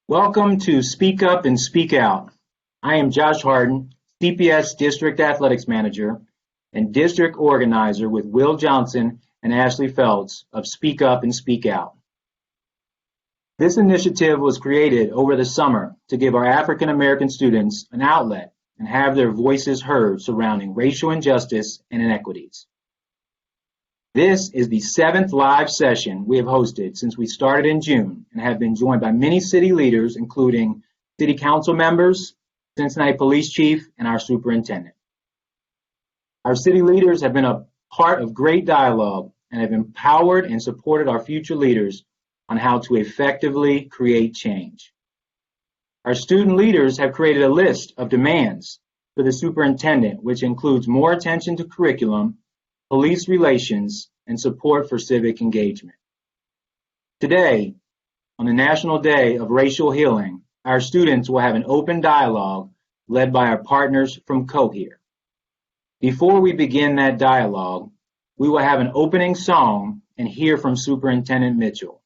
Welcome to Speak Up and Speak Out. I am Josh Harden, CPS District Athletics Manager and District Organizer with Will Johnson and Ashley Feltz of Speak Up and Speak Out. This initiative was created over the summer to give our African American students an outlet and have their voices heard surrounding racial injustice and inequities. This is the 7th live session we have hosted since we started in June and have been joined by many city leaders, including city council members, Cincinnati Police Chief, and our superintendent. Our city leaders have been a part of great dialogue and have empowered and supported our future leaders on how to effectively create change. Our student leaders have created a list of demands for the superintendent, which includes more attention to curriculum, police relations, and support for civic engagement. Today, on the National Day of Racial Healing, our students will have an open dialogue led by our partners from Cohere. Before we begin that dialogue, we will have an opening song and hear from Superintendent Mitchell.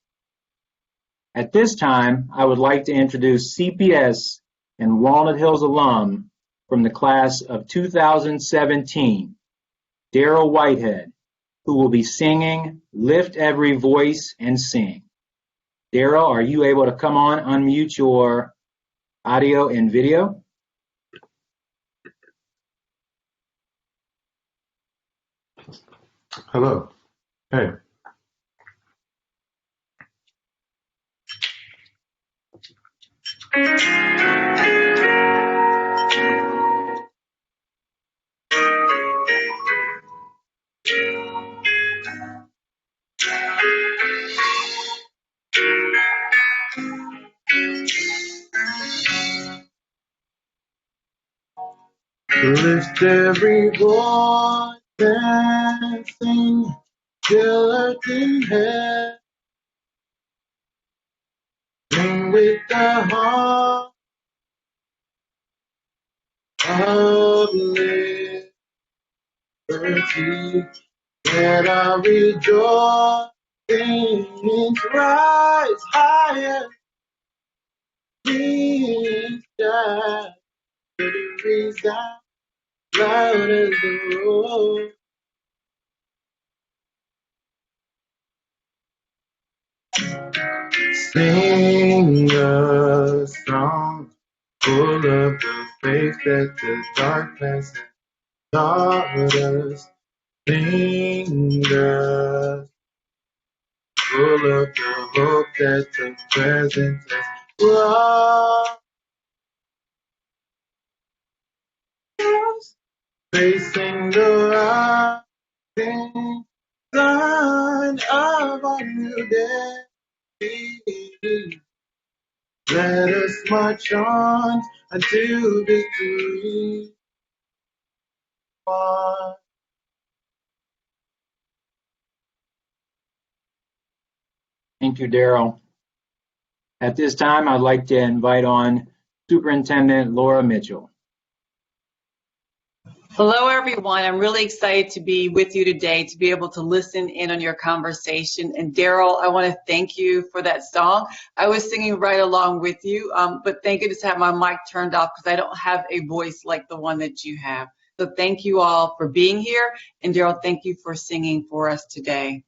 At this time, I would like to introduce CPS and Walnut Hills alum from the class of 2017, Daryl Whitehead, who will be singing Lift Every Voice and Sing. Daryl, are you able to come on, unmute your audio and video? Hello. Hey. Lift every voice and sing till earth and heaven. Sing with the heart of liberty. Let our rejoicings rise higher. We shall resound loud as the roar. Sing a song full of the faith that the darkness has taught us. Sing a full of the hope that the present has brought. Facing the rising sun of a new day. Let us march on until victory. Thank you, Daryl. At this time, I'd like to invite on Superintendent Laura Mitchell. Hello, everyone. I'm really excited to be with you today, to be able to listen in on your conversation. And Daryl, I want to thank you for that song. I was singing right along with you, but thank you to have my mic turned off because I don't have a voice like the one that you have. So thank you all for being here. And Daryl, thank you for singing for us today.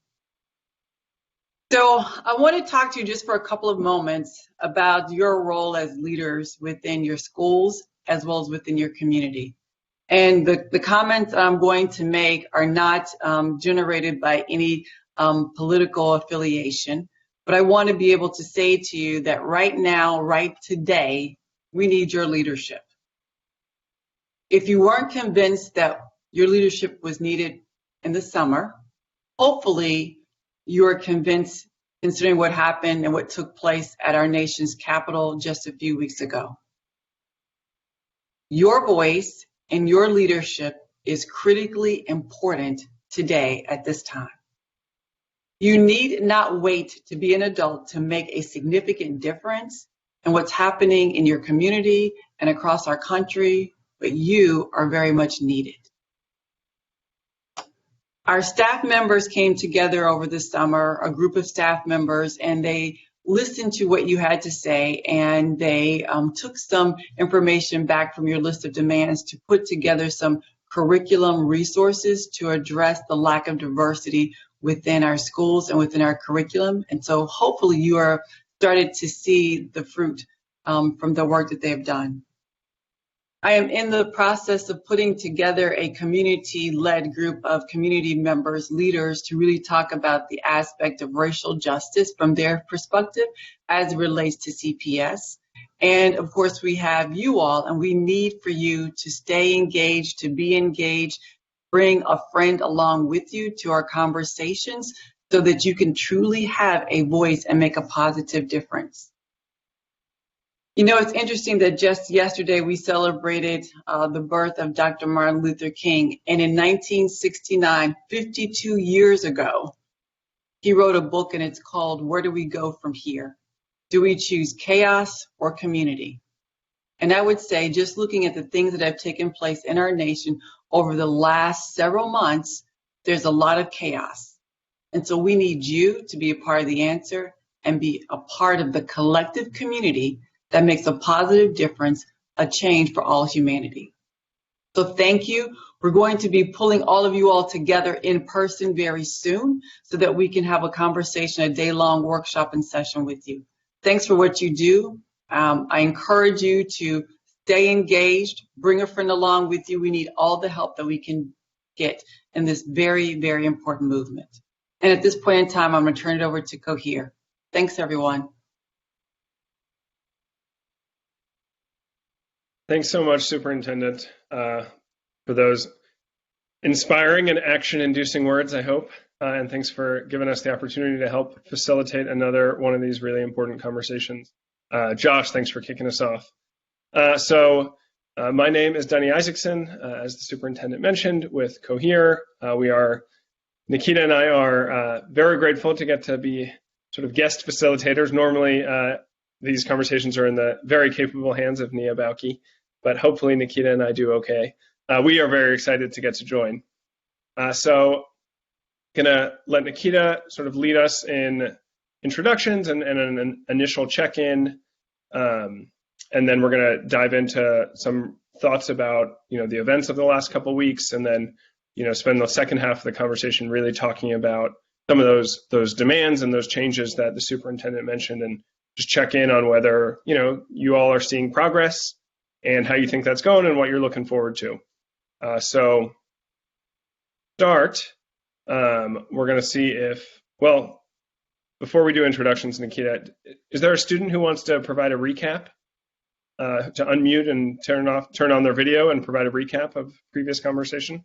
So I want to talk to you just for a couple of moments about your role as leaders within your schools as well as within your community. And the comments I'm going to make are not generated by any political affiliation, but I want to be able to say to you that right now, right today, we need your leadership. If you weren't convinced that your leadership was needed in the summer, hopefully you are convinced considering what happened and what took place at our nation's capital just a few weeks ago. Your voice and your leadership is critically important today at this time. You need not wait to be an adult to make a significant difference in what's happening in your community and across our country, but you are very much needed. Our staff members came together over the summer, a group of staff members, and they listened to what you had to say, and they took some information back from your list of demands to put together some curriculum resources to address the lack of diversity within our schools and within our curriculum. And so hopefully you are started to see the fruit from the work that they've done. I am in the process of putting together a community-led group of community members, leaders, to really talk about the aspect of racial justice from their perspective as it relates to CPS. And of course, we have you all, and we need for you to stay engaged, to be engaged, bring a friend along with you to our conversations so that you can truly have a voice and make a positive difference. You know, it's interesting that just yesterday we celebrated the birth of Dr. Martin Luther King. And in 1969, 52 years ago, he wrote a book, and it's called Where Do We Go From Here? Do we choose chaos or community? And I would say, just looking at the things that have taken place in our nation over the last several months, there's a lot of chaos. And so we need you to be a part of the answer and be a part of the collective community that makes a positive difference, a change for all humanity. So thank you. We're going to be pulling all of you all together in person very soon so that we can have a conversation, a day-long workshop and session with you. Thanks for what you do. I encourage you to stay engaged, bring a friend along with you. We need all the help that we can get in this very, very important movement. And at this point in time, I'm going to turn it over to Cohere. Thanks, everyone. Thanks so much, Superintendent, for those inspiring and action-inducing words, I hope. And thanks for giving us the opportunity to help facilitate another one of these really important conversations. Josh, thanks for kicking us off. My name is Denny Isaacson, as the superintendent mentioned, with Cohere. Nikita and I are very grateful to get to be sort of guest facilitators. Normally, these conversations are in the very capable hands of Nia Bauke, but hopefully Nikita and I do okay. We are very excited to get to join. Gonna let Nikita sort of lead us in introductions and an initial check-in, and then we're gonna dive into some thoughts about the events of the last couple of weeks, and then spend the second half of the conversation really talking about some of those demands and those changes that the superintendent mentioned, and just check in on whether you all are seeing progress and how you think that's going and what you're looking forward to. We're going to see before we do introductions, Nikita, is there a student who wants to provide a recap, to unmute and turn on their video and provide a recap of previous conversation?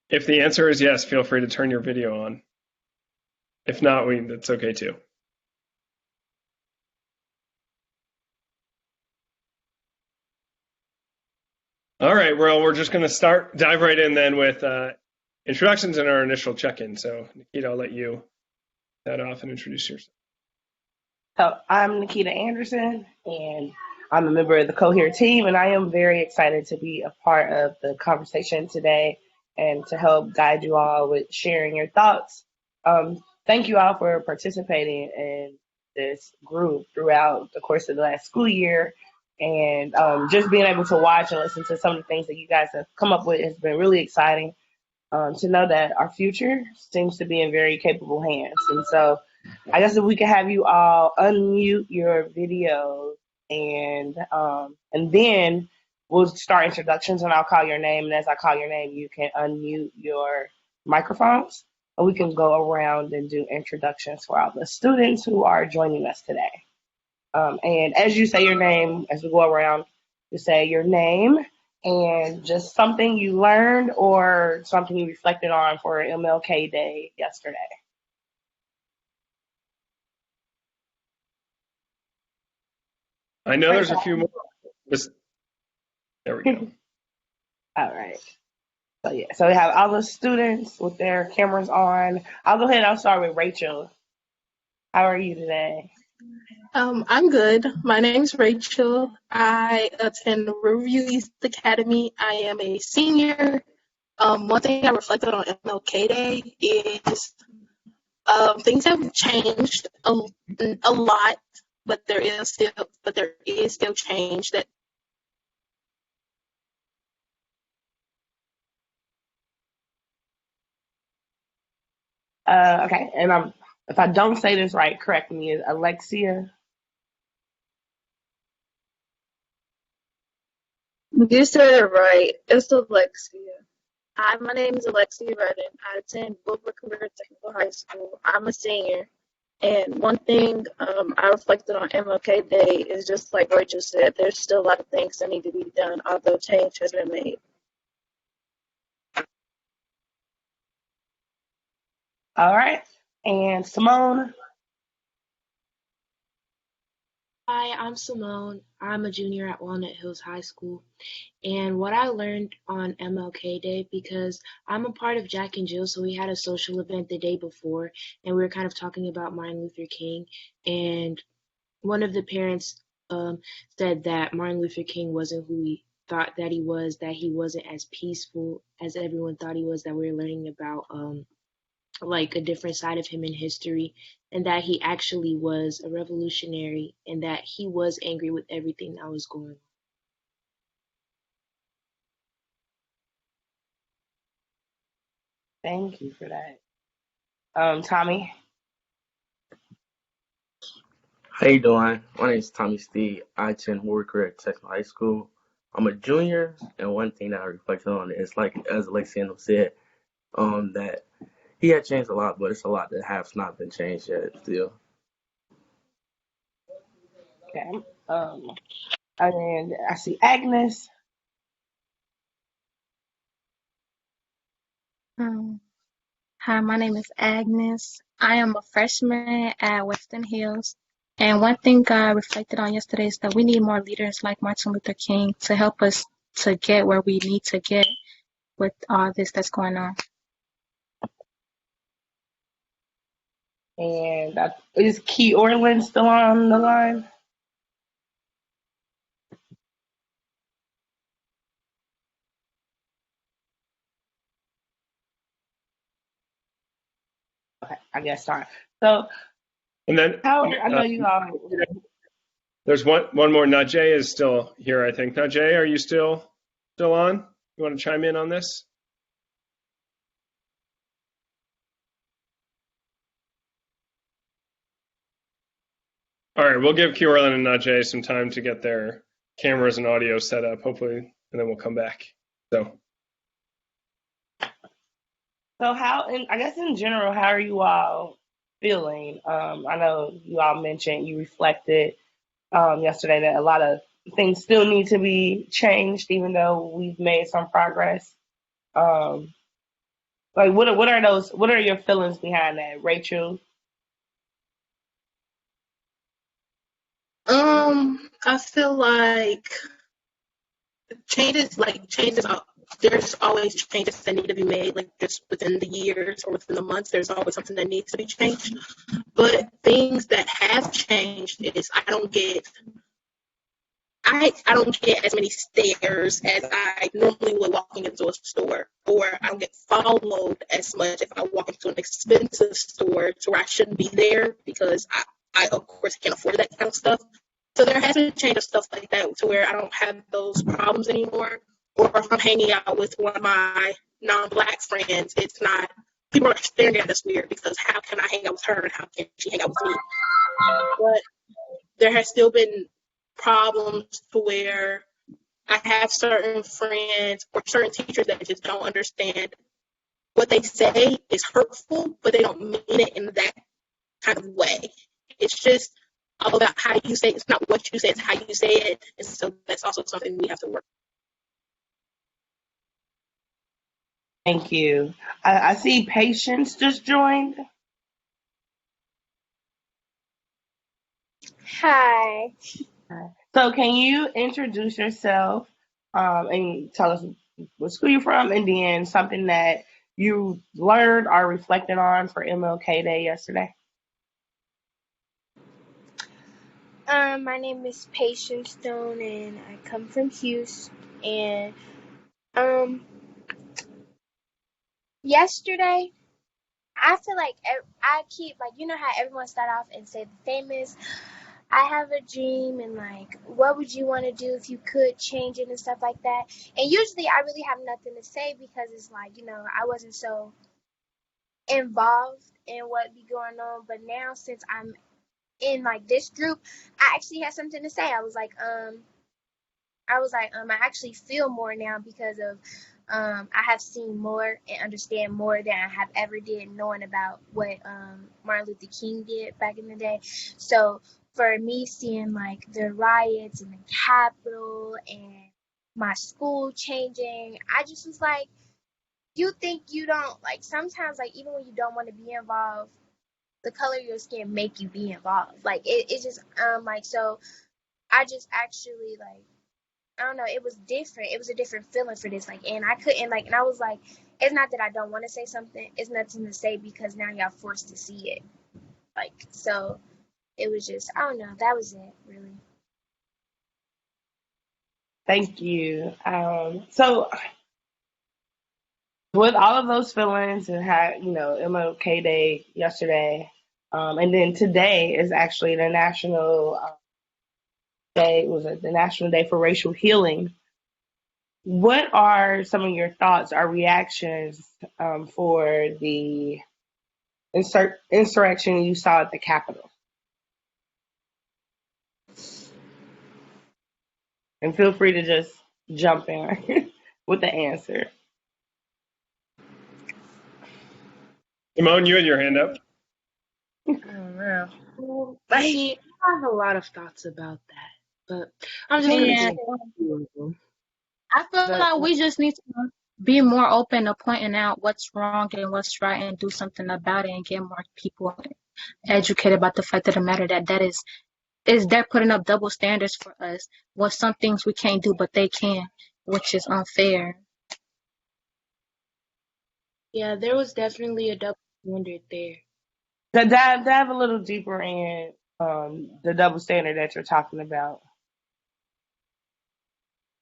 If the answer is yes, feel free to turn your video on. If not, that's okay too. All right, well, we're just going to dive right in then with introductions and our initial check-in. So, Nikita, I'll let you head off and introduce yourself. So, I'm Nikita Anderson, and I'm a member of the Cohere team, and I am very excited to be a part of the conversation today and to help guide you all with sharing your thoughts. Thank you all for participating in this group throughout the course of the last school year. And just being able to watch and listen to some of the things that you guys have come up with has been really exciting, to know that our future seems to be in very capable hands. And so I guess if we could have you all unmute your videos, and then we'll start introductions, and I'll call your name. And as I call your name, you can unmute your microphones, and we can go around and do introductions for all the students who are joining us today. And as you say your name, as we go around, you say your name and just something you learned or something you reflected on for MLK Day yesterday. I know there's a few more. There we go. All right. So we have all the students with their cameras on. I'll go ahead and I'll start with Rachel. How are you today? I'm good. My name's Rachel. I attend Riverview East Academy. I am a senior. One thing I reflected on MLK Day is things have changed a lot, but there is still change that. Okay, and if I don't say this right, correct me. Is Alexia? You said it right. It's Alexia. Hi, my name is Alexia Redden. I attend Wilbur Career Technical High School. I'm a senior. And one thing I reflected on MLK Day is just like Rachel said, there's still a lot of things that need to be done, although change has been made. All right, and Simone. Hi, I'm Simone. I'm a junior at Walnut Hills High School. And what I learned on MLK Day, because I'm a part of Jack and Jill, so we had a social event the day before, and we were kind of talking about Martin Luther King. And one of the parents said that Martin Luther King wasn't who we thought that he wasn't as peaceful as everyone thought he was, that we were learning about like a different side of him in history, and that he actually was a revolutionary and that he was angry with everything that was going on. Thank you for that. Tommy. How you doing? My name is Tommy Steve. I attend Worker at Texas High School. I'm a junior, and one thing that I reflect on is like as Alexiano said, that he had changed a lot, but it's a lot that has not been changed yet still. Okay. And I see Agnes. Hi, my name is Agnes. I am a freshman at Western Hills. And one thing I reflected on yesterday is that we need more leaders like Martin Luther King to help us to get where we need to get with all this that's going on. And is Key Orland still on the line? Okay, I guess not. So, And then I know you all. there's one more. Najee is still here, I think. Najee, are you still on? You want to chime in on this? All right, we'll give Q Orlin and Najee some time to get their cameras and audio set up, hopefully, and then we'll come back. So I guess in general, how are you all feeling? I know you all mentioned you reflected yesterday that a lot of things still need to be changed, even though we've made some progress. Like what are those? What are your feelings behind that, Rachel? I feel like changes. There's always changes that need to be made, like just within the years or within the months. There's always something that needs to be changed. But things that have changed is I don't get as many stares as I normally would walking into a store, or I don't get followed as much if I walk into an expensive store to where I shouldn't be there because I of course can't afford that kind of stuff. So there has been a change of stuff like that to where I don't have those problems anymore. Or if I'm hanging out with one of my non-black friends, it's not people are staring at us weird because how can I hang out with her and how can she hang out with me? But there has still been problems to where I have certain friends or certain teachers that just don't understand what they say is hurtful, but they don't mean it in that kind of way. It's just all about how you say it. It's not what you say, it's how you say it. And so that's also something we have to work. Thank you. I see Patience just joined. Hi. So can you introduce yourself and tell us what school you're from, and then something that you learned or reflected on for MLK Day yesterday? My name is Patience Stone, and I come from Houston. And yesterday, I feel like I keep, like, you know how everyone start off and say the famous, I have a dream, and like, what would you want to do if you could change it and stuff like that. And usually I really have nothing to say because it's like, I wasn't so involved in what be going on. But now since I'm in like this group, I actually had something to say. I actually feel more now because of I have seen more and understand more than I have ever did knowing about what Martin Luther King did back in the day. So for me seeing like the riots in the Capitol and my school changing, I just was like, you think you don't, like, sometimes, like, even when you don't want to be involved, the color of your skin make you be involved. Like it's just like, so I just actually, like, I don't know, it was different. It was a different feeling for this. Like, and I couldn't, like, and I was like, it's not that I don't want to say something. It's nothing to say because now y'all forced to see it. Like, so it was just, I don't know. That was it, really. Thank you. So with all of those feelings and how, MLK Day yesterday, and then today is actually the national day, was it the National Day for Racial Healing? What are some of your thoughts or reactions for the insurrection you saw at the Capitol? And feel free to just jump in with the answer. Simone, you had your hand up. I don't know. Well, see, I have a lot of thoughts about that, but I'm just gonna Man, say a few of them. I feel But like we just need to be more open to pointing out what's wrong and what's right and do something about it and get more people educated about the fact of the matter that is they're putting up double standards for us. What some things we can't do, but they can, which is unfair. yeah, there was definitely a double standard there. Dive a little deeper in the double standard that you're talking about.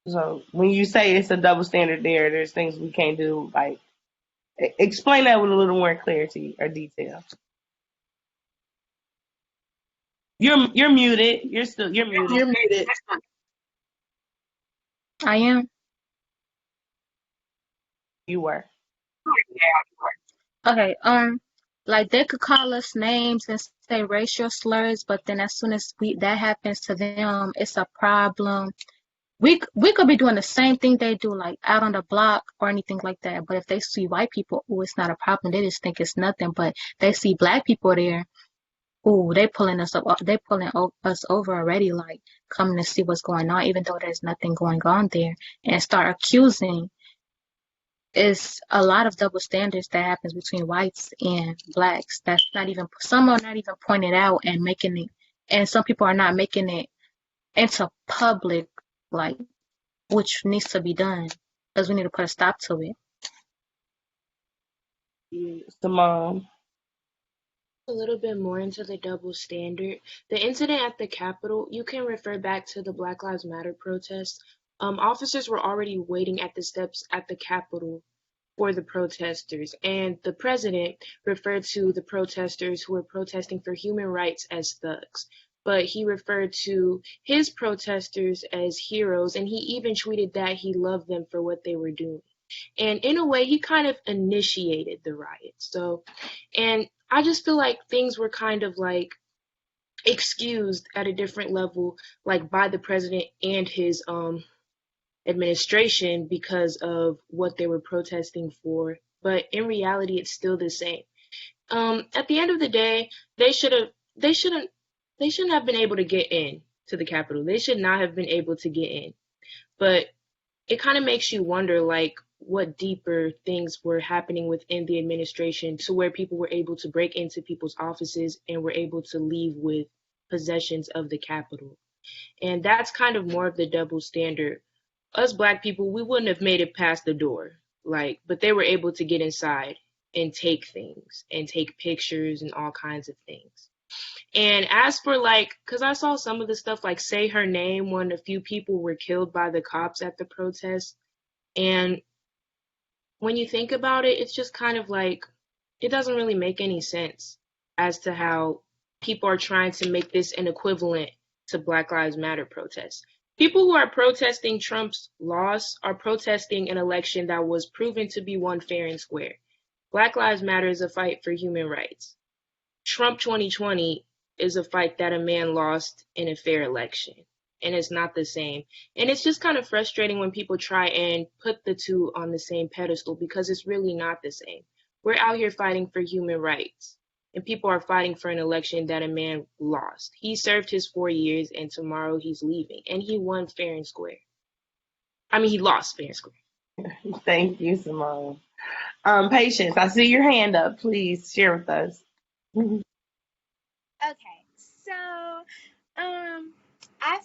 So when you say it's a double standard there's things we can't do. Like, explain that with a little more clarity or detail. You're muted. You're muted. You're muted. I am. You were. Okay, like they could call us names and say racial slurs, but then as soon as that happens to them, it's a problem. We could be doing the same thing they do, like out on the block or anything like that. But if they see white people, oh, it's not a problem. They just think it's nothing. But they see black people there, oh, they pulling us up. They pulling us over already, like coming to see what's going on, even though there's nothing going on there, and start accusing. Is a lot of double standards that happens between whites and blacks. That's not even, some are not even pointed out and making it, and some people are not making it into public, like, which needs to be done because we need to put a stop to it. Simone. A little bit more into the double standard. The incident at the Capitol, you can refer back to the Black Lives Matter protests. Officers were already waiting at the steps at the Capitol for the protesters, and the president referred to the protesters who were protesting for human rights as thugs. But he referred to his protesters as heroes, and he even tweeted that he loved them for what they were doing. And in a way, he kind of initiated the riots. So, and I just feel like things were kind of like excused at a different level, like by the president and his administration because of what they were protesting for. But in reality, it's still the same. At the end of the day, they shouldn't have been able to get in to the Capitol. They should not have been able to get in. But it kind of makes you wonder, like, what deeper things were happening within the administration to where people were able to break into people's offices and were able to leave with possessions of the Capitol. And that's kind of more of the double standard. Us black people, we wouldn't have made it past the door, like, but they were able to get inside and take things and take pictures and all kinds of things. And as for, like, because I saw some of the stuff like say her name when a few people were killed by the cops at the protest. And when you think about it, it's just kind of like it doesn't really make any sense as to how people are trying to make this an equivalent to Black Lives Matter protests. People who are protesting Trump's loss are protesting an election that was proven to be won fair and square. Black Lives Matter is a fight for human rights. Trump 2020 is a fight that a man lost in a fair election, and it's not the same. And it's just kind of frustrating when people try and put the two on the same pedestal because it's really not the same. We're out here fighting for human rights, and people are fighting for an election that a man lost. He served his 4 years, and tomorrow he's leaving, and he won fair and square. I mean, he lost fair and square. Thank you, Simone. Patience, I see your hand up. Please share with us. Okay, so I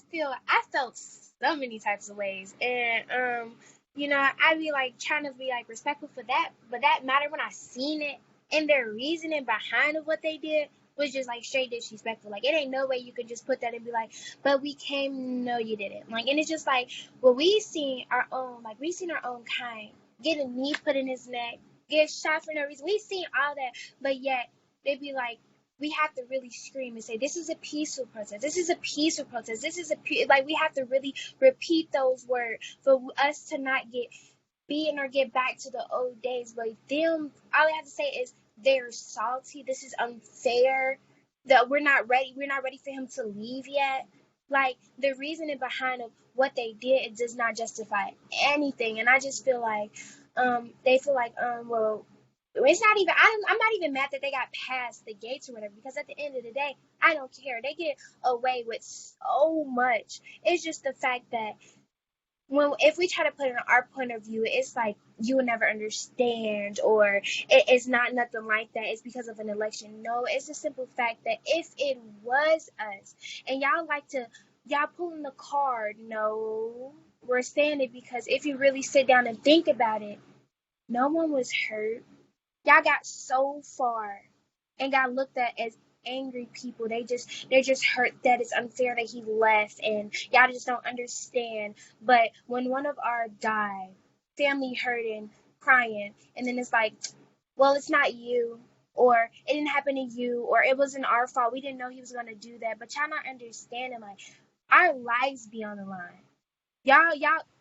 felt so many types of ways, and I'd be like trying to be like respectful for that, but that mattered when I seen it and their reasoning behind what they did was just like straight disrespectful. Like it ain't no way you could just put that and be like, but we came, no, you didn't. Like, and it's just like, well, we seen our own kind get a knee put in his neck, get shot for no reason. We seen all that, but yet they'd be like, we have to really scream and say, this is a peaceful protest. This is a peaceful protest. This is like, we have to really repeat those words for us to not get beaten or get back to the old days. But them, all I have to say is they're salty. This is unfair. That we're not ready. We're not ready for him to leave yet. Like the reasoning behind of what they did, it does not justify anything. And I just feel like they feel like well, it's not even. I'm not even mad that they got past the gates or whatever, because at the end of the day, I don't care. They get away with so much. It's just the fact that if we try to put it on our point of view, it's like you will never understand, or it's not nothing like that. It's because of an election. No, it's a simple fact that if it was us, and y'all pulling the card, no, we're saying it because if you really sit down and think about it, no one was hurt. Y'all got so far and got looked at as angry people. They're just hurt that it's unfair that he left, and y'all just don't understand. But when one of our died, family hurting, crying, and then it's like, well, it's not you, or it didn't happen to you, or it wasn't our fault. We didn't know he was gonna do that. But y'all not understanding, like, our lives be on the line. Y'all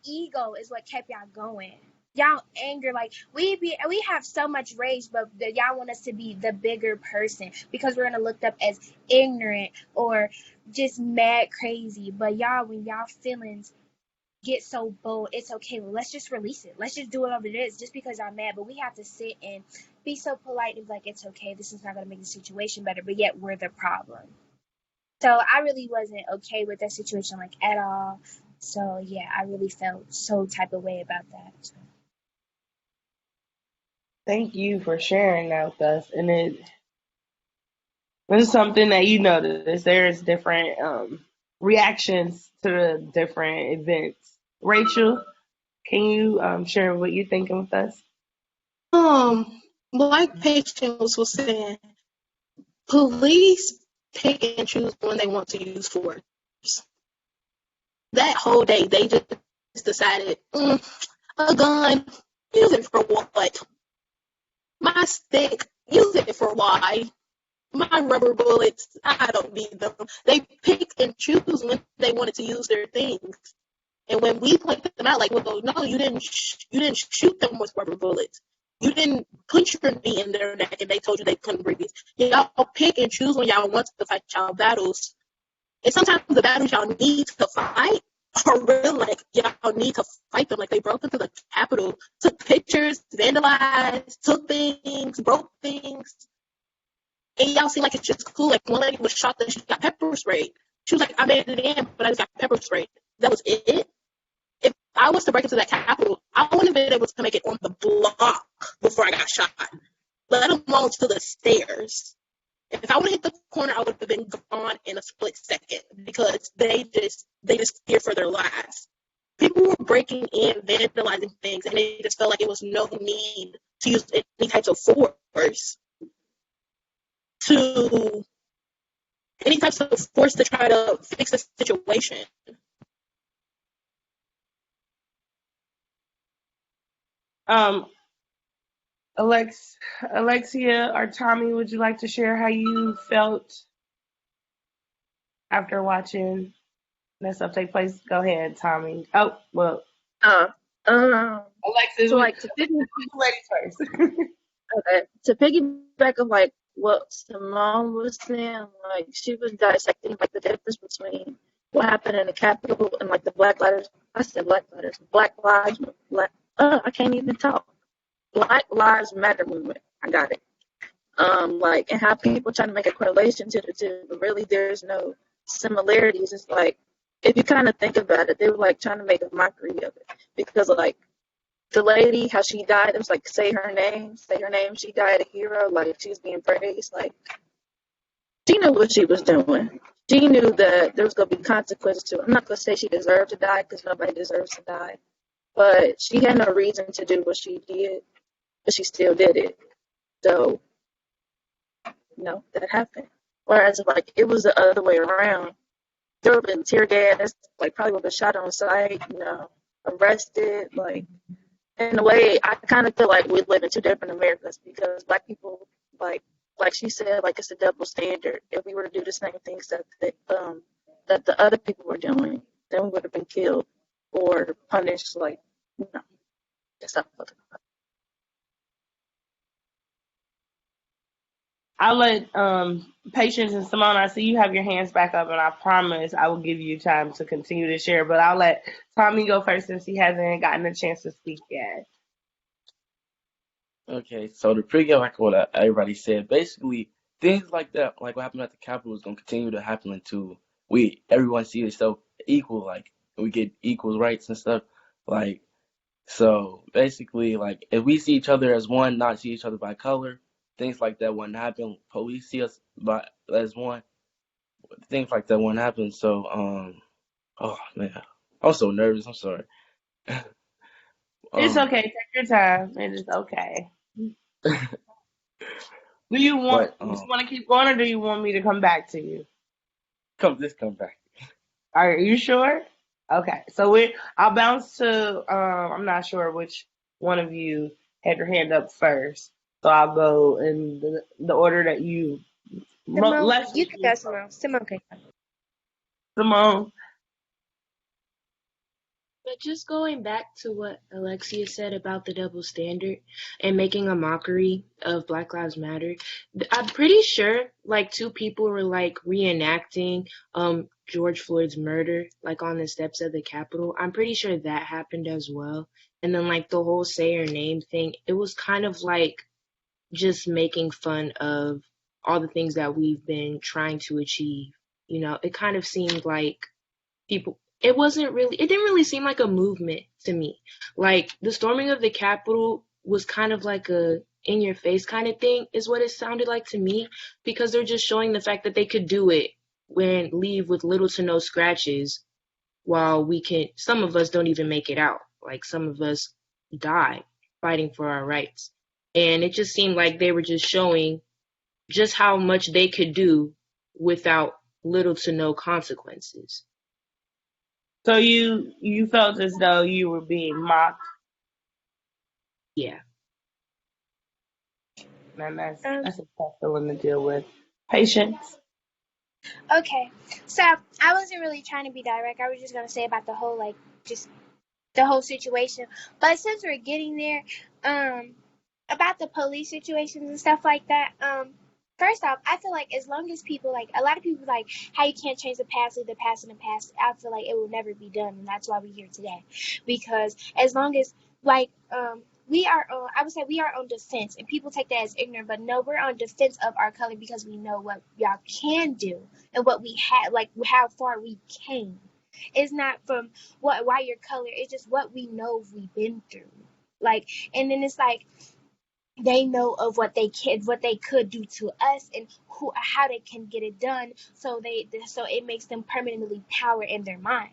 ego is what kept y'all going. Y'all anger, like we have so much rage, but y'all want us to be the bigger person because we're gonna look up as ignorant or just mad crazy. But y'all, when y'all feelings get so bold, it's okay. Well, let's just release it. Let's just do whatever it is just because I'm mad. But we have to sit and be so polite and be like, it's okay. This is not gonna make the situation better. But yet we're the problem. So I really wasn't okay with that situation, like, at all. So yeah, I really felt so type of way about that. So. Thank you for sharing that with us. And it's something that you notice. There's different reactions to the different events. Rachel, can you share what you're thinking with us? Like Patience was saying, police pick and choose when they want to use force. That whole day, they just decided, a gun, use it for what? My stick, use it for why? My rubber bullets, I don't need them. They pick and choose when they wanted to use their things. And when we point them out, like, well, no, you didn't shoot them with rubber bullets. You didn't put your knee in their neck and they told you they couldn't breathe. Y'all pick and choose when y'all want to fight y'all battles. And sometimes the battles y'all need to fight are real, like, y'all need to fight them. Like, they broke into the Capitol, took pictures, vandalized, took things, broke things. And y'all seem like it's just cool. Like, one lady was shot that she got pepper sprayed. She was like, I made it in, but I just got pepper sprayed. That was it. If I was to break into that Capitol, I wouldn't have been able to make it on the block before I got shot, let alone to the stairs. If I would have hit the corner, I would have been gone in a split second because they just fear for their lives. People were breaking in, vandalizing things, and it just felt like it was no need to use any types of force to try to fix the situation. Alexia or Tommy, would you like to share how you felt after watching that stuff take place? Go ahead, Tommy. Oh, well, Uh, um, Alexis, so like to ladies first. okay, to piggyback of like what Simone was saying, like she was dissecting like the difference between what happened in the Capitol and like the Black Lives, I can't even talk. Black Lives Matter movement. I got it. Like and how people try to make a correlation to the two, but really there's no similarities. It's like if you kind of think about it, they were like trying to make a mockery of it because like the lady, how she died, it was like say her name, she died a hero, like she was being praised. Like she knew what she was doing. She knew that there was gonna be consequences to it. I'm not gonna say she deserved to die because nobody deserves to die, but she had no reason to do what she did, but she still did it. So that happened. Whereas if like it was the other way around, there would have been tear gas, like probably would have been shot on sight, arrested, like in a way, I kind of feel like we live in two different Americas because black people, like she said, like it's a double standard. If we were to do the same things that the other people were doing, then we would have been killed or punished. Like, that's not. I'll let Patience and Simone, I see you have your hands back up, and I promise I will give you time to continue to share. But I'll let Tommy go first since he hasn't gotten a chance to speak yet. Okay, so to piggyback like what everybody said, basically things like that, like what happened at the Capitol, is gonna continue to happen until everyone sees itself equal, like we get equal rights and stuff. Like so, basically, like if we see each other as one, not see each other by color, things like that wouldn't happen. Police see us as one, things like that wouldn't happen. So, oh man, I'm so nervous. I'm sorry. It's um, okay. Take your time. It is okay. Do you but want to keep going, or do you want me to come back to you? come back. Are you sure? Okay. So I'll bounce to. I'm not sure which one of you had your hand up first. So I'll go in the order that you. Simone, Lexi, you can go, Simone. Simone can go. Simone. But just going back to what Alexia said about the double standard and making a mockery of Black Lives Matter, I'm pretty sure like two people were like reenacting George Floyd's murder like on the steps of the Capitol. I'm pretty sure that happened as well. And then like the whole say your name thing, it was kind of like just making fun of all the things that we've been trying to achieve. It kind of seemed like people it didn't really seem like a movement to me. Like the storming of the Capitol was kind of like a in your face kind of thing is what it sounded like to me, because they're just showing the fact that they could do it when leave with little to no scratches, while some of us don't even make it out. Like some of us die fighting for our rights. And it just seemed like they were just showing just how much they could do without little to no consequences. So you felt as though you were being mocked, Yeah. and that's Um, a tough feeling to deal with. Patience. okay. So I wasn't really trying to be direct. I was just gonna say about the whole just the whole situation. But since we're getting there, about the police situations and stuff like that, first off, I feel like as long as people a lot of people how you can't change the past, leave the past in the past. I feel like it will never be done, and that's why we're here today. Because as long as we are I would say we are on defense, and people take that as ignorant, but no, we're on defense of our color because we know what y'all can do and what we have, how far we came. It's not from why your color, it's just what we know we've been through. And then it's they know of what they could do to us and how they can get it done, so it makes them permanently power in their mind.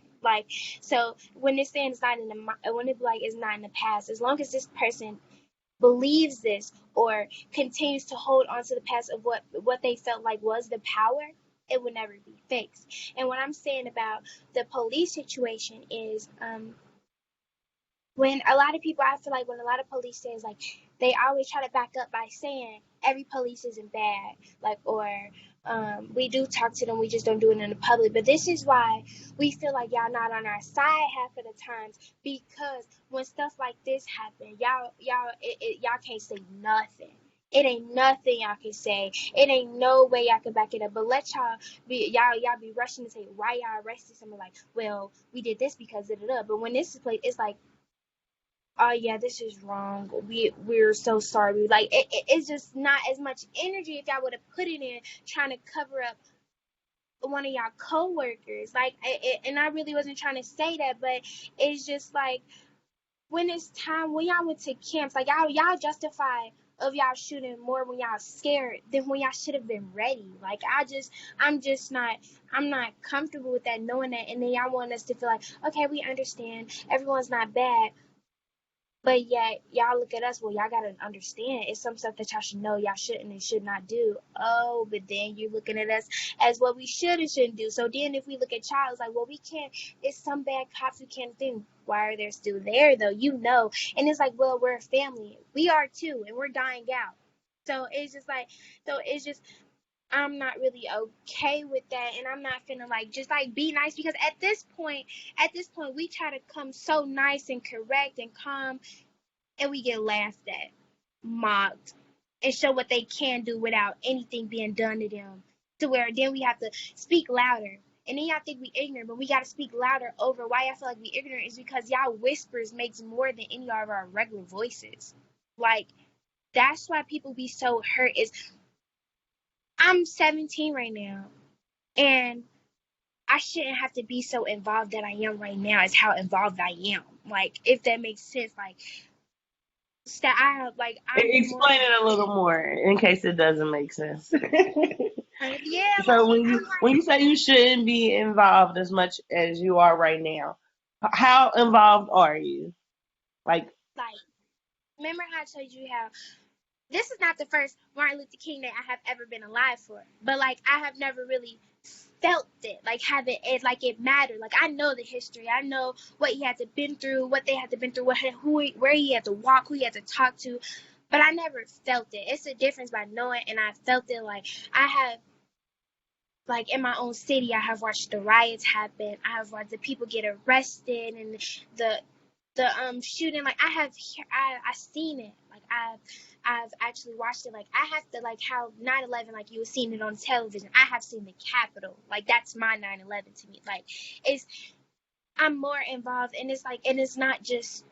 So when it's saying it's not in the when it's it's not in the past, as long as this person believes this or continues to hold on to the past of what they felt like was the power, it will never be fixed. And what I'm saying about the police situation is when a lot of people, I feel like when a lot of police says, like, they always try to back up by saying every police isn't bad, like, or we do talk to them, we just don't do it in the public. But this is why we feel like y'all not on our side half of the times, because when stuff like this happen, y'all can't say nothing. It ain't nothing y'all can say. It ain't no way y'all can back it up. But let y'all be rushing to say why y'all arrested someone, like, well, we did this because of it. But when this is played, it's like, oh yeah, this is wrong. We're so sorry. Like it's just not as much energy if y'all would have put it in trying to cover up one of y'all coworkers. Like, and I really wasn't trying to say that, but it's just like when it's time, when y'all went to camps, like y'all justify of y'all shooting more when y'all scared than when y'all should have been ready. Like I'm not comfortable with that, knowing that, and then y'all want us to feel like, okay, we understand, everyone's not bad. But yet, y'all look at us, well, y'all gotta understand, it's some stuff that y'all should know y'all shouldn't and should not do. Oh, but then you're looking at us as what we should and shouldn't do. So then if we look at y'all, it's like, well, we can't, it's some bad cops we can't think. Why are they still there, though? You know. And it's like, well, we're a family. We are too, and we're dying out. So it's just, I'm not really okay with that, and I'm not finna like just like be nice, because at this point we try to come so nice and correct and calm, and we get laughed at, mocked, and show what they can do without anything being done to them. To where then we have to speak louder. And then y'all think we ignorant, but we gotta speak louder over. Why I feel like we ignorant is because y'all whispers makes more than any of our regular voices. Like, that's why people be so hurt. Is I'm 17 right now, and I shouldn't have to be so involved that I am right now as how involved I am. Like, if that makes sense. Like, I'm Explain it a little more in case it doesn't make sense. yeah. So Like, when you say you shouldn't be involved as much as you are right now, how involved are you? Like, remember how I told you how this is not the first Martin Luther King Day I have ever been alive for, but like I have never really felt it, like have it like it mattered. Like, I know the history, I know what he had to been through, what they had to been through, where he had to walk, who he had to talk to, but I never felt it. It's a difference by knowing, and I felt it. Like, I have, like, in my own city, I have watched the riots happen. I have watched the people get arrested, and the shooting. Like, I've seen it. Like, I've actually watched it. Like, I have to, like, how 9/11, like, you were seeing it on television. I have seen the Capitol. Like, that's my 9/11 to me. Like, I'm more involved, and it's like, and it's not just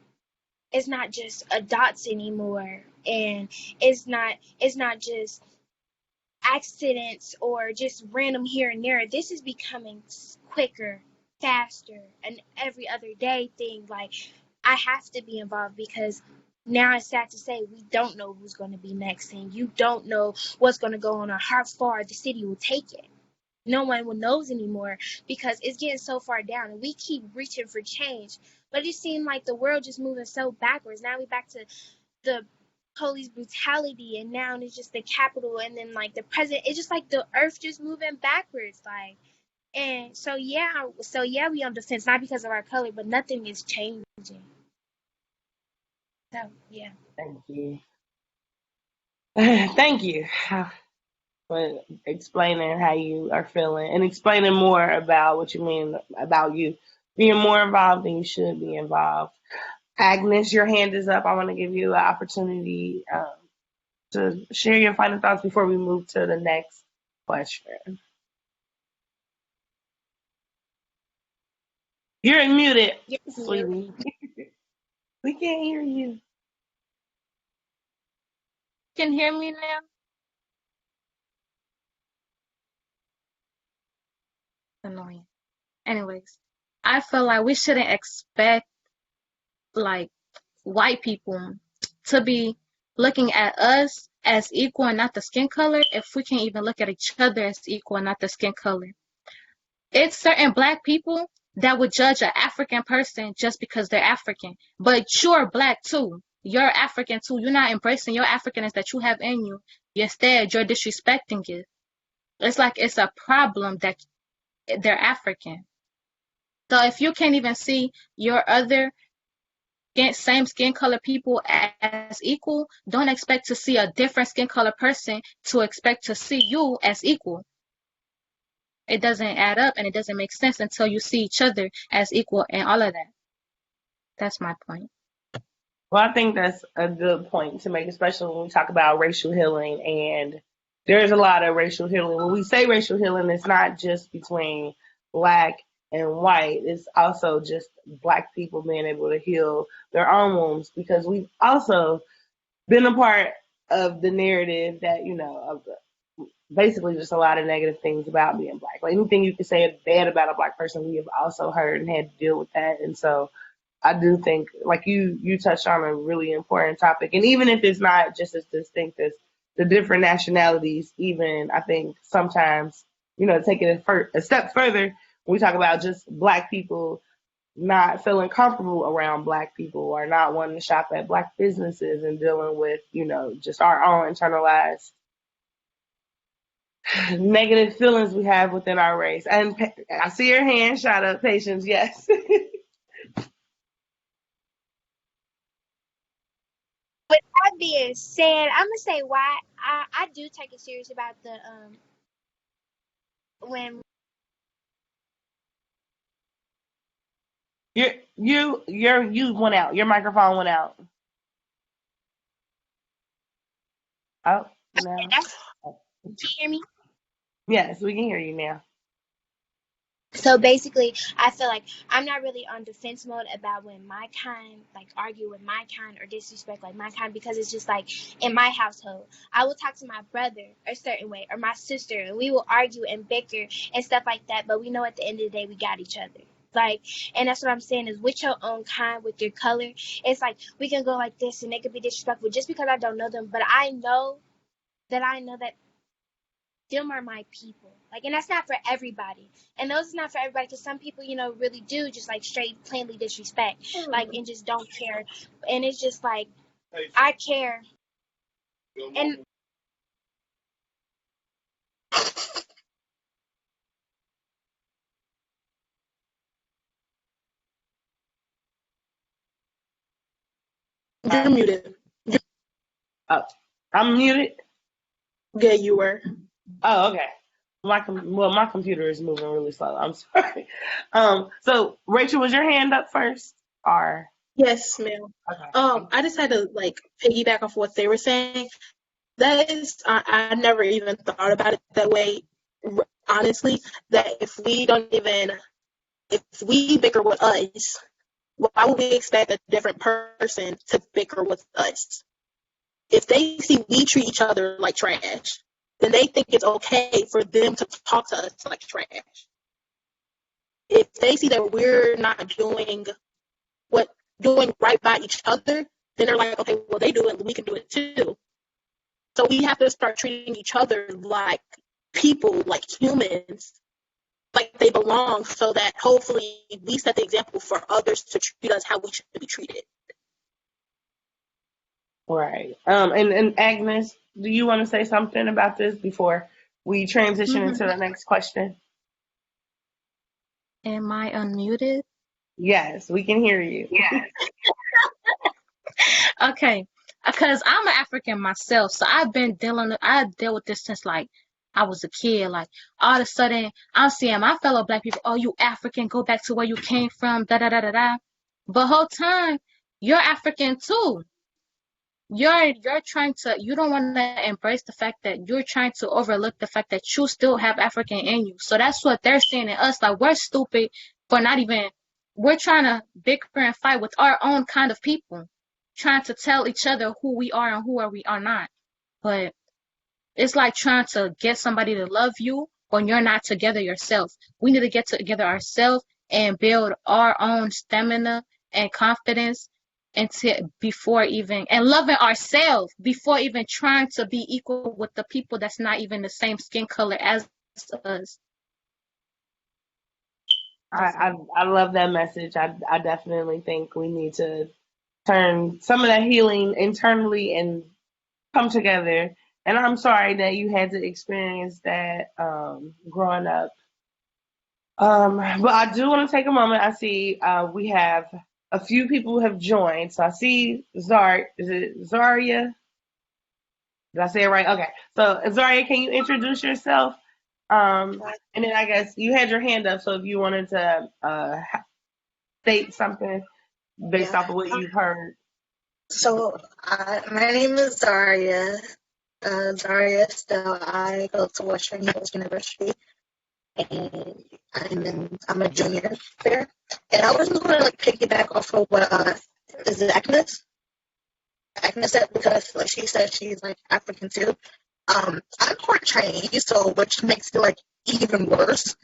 adults anymore, and it's not just accidents or just random here and there. This is becoming quicker, faster, and every other day thing. Like, I have to be involved, because now it's sad to say we don't know who's going to be next, and you don't know what's going to go on or how far the city will take it. No one knows anymore, because it's getting so far down, and we keep reaching for change, but it seems like the world just moving so backwards. Now we back to the police brutality, and now it's just the Capitol, and then like the president. It's just like the earth just moving backwards. Like, and so yeah, we on defense, not because of our color, but nothing is changing. So yeah. thank you. Thank you for explaining how you are feeling and explaining more about what you mean about you being more involved than you should be involved. Agnes, your hand is up. I want to give you an opportunity to share your final thoughts before we move to the next question. You're muted, sweetie. We can't hear you. Can hear me now? Annoying. Anyways, I feel like we shouldn't expect like white people to be looking at us as equal and not the skin color if we can't even look at each other as equal and not the skin color. It's certain black people that would judge an African person just because they're African. But you're black too. You're African too. You're not embracing your Africanness that you have in you. Instead, you're disrespecting it. It's like it's a problem that they're African. So if you can't even see your other same skin color people as equal, don't expect to see a different skin color person to expect to see you as equal. It doesn't add up and it doesn't make sense until you see each other as equal and all of that. That's my point. Well, I think that's a good point to make, especially when we talk about racial healing. And there's a lot of racial healing. When we say racial healing, it's not just between black and white. It's also just black people being able to heal their own wounds, because we've also been a part of the narrative that, of basically just a lot of negative things about being black. Like anything you can say bad about a black person, we have also heard and had to deal with that. And so I do think, like you touched on a really important topic. And even if it's not just as distinct as the different nationalities, even I think sometimes, taking it a step further, when we talk about just black people not feeling comfortable around black people or not wanting to shop at black businesses and dealing with, just our own internalized negative feelings we have within our race. And I see your hand shot up, Patience. Yes. With that being said, I'm gonna say why I do take it serious about the when You went out. Your microphone went out. Oh, no. can you hear me? Yes, we can hear you now. So basically, I feel like I'm not really on defense mode about when my kind like argue with my kind or disrespect like my kind, because it's just like in my household, I will talk to my brother a certain way or my sister, and we will argue and bicker and stuff like that. But we know at the end of the day, we got each other. Like, and that's what I'm saying is with your own kind, with your color, it's like we can go like this and they could be disrespectful just because I don't know them, but I know that them are my people. Like, and that's not for everybody. And those is not for everybody, because some people, really do just like straight plainly disrespect, like, and just don't care. And it's just like, I care. And You're muted. Oh, I'm muted. Yeah, you were. Oh, okay. My computer is moving really slow. I'm sorry. So Rachel, was your hand up first, or? Yes, ma'am. Okay. I just had to piggyback off what they were saying. That is, I never even thought about it that way. Honestly, that if we bicker with us, why would we expect a different person to bicker with us? If they see we treat each other like trash, then they think it's okay for them to talk to us like trash. If they see that we're not doing right by each other, then they're like, okay, well, they do it, we can do it too. So we have to start treating each other like people, like humans, like they belong, so that hopefully we set the example for others to treat us how we should be treated. Right. And Agnes, do you want to say something about this before we transition into the next question? Am I unmuted? Yes, we can hear you. Yes. Okay. Because I'm an African myself, so I dealt with this since I was a kid. Like all of a sudden I'm seeing my fellow black people, oh, you African, go back to where you came from, da da da da da. But whole time you're African too. You don't want to embrace the fact that you're trying to overlook the fact that you still have African in you. So that's what they're saying in us. Like we're stupid for we're trying to bicker and fight with our own kind of people, trying to tell each other who we are and who we are not. But it's like trying to get somebody to love you when you're not together yourself. We need to get together ourselves and build our own stamina and confidence before even loving ourselves before even trying to be equal with the people that's not even the same skin color as us. I love that message. I definitely think we need to turn some of that healing internally and come together. And I'm sorry that you had to experience that growing up. But I do want to take a moment. I see we have a few people have joined. So I see Zar. Is it Zaria? Did I say it right? Okay. So Zaria, can you introduce yourself? And then I guess you had your hand up. So if you wanted to state something based Yeah. off of what you've heard. So, my name is Zaria. Zaria Estelle. I go to Western Hills University, and I'm a junior there. And I was just going to like piggyback off of what is it Agnes? Agnes said, because like she said she's like African too. I'm part Chinese, so which makes it like even worse,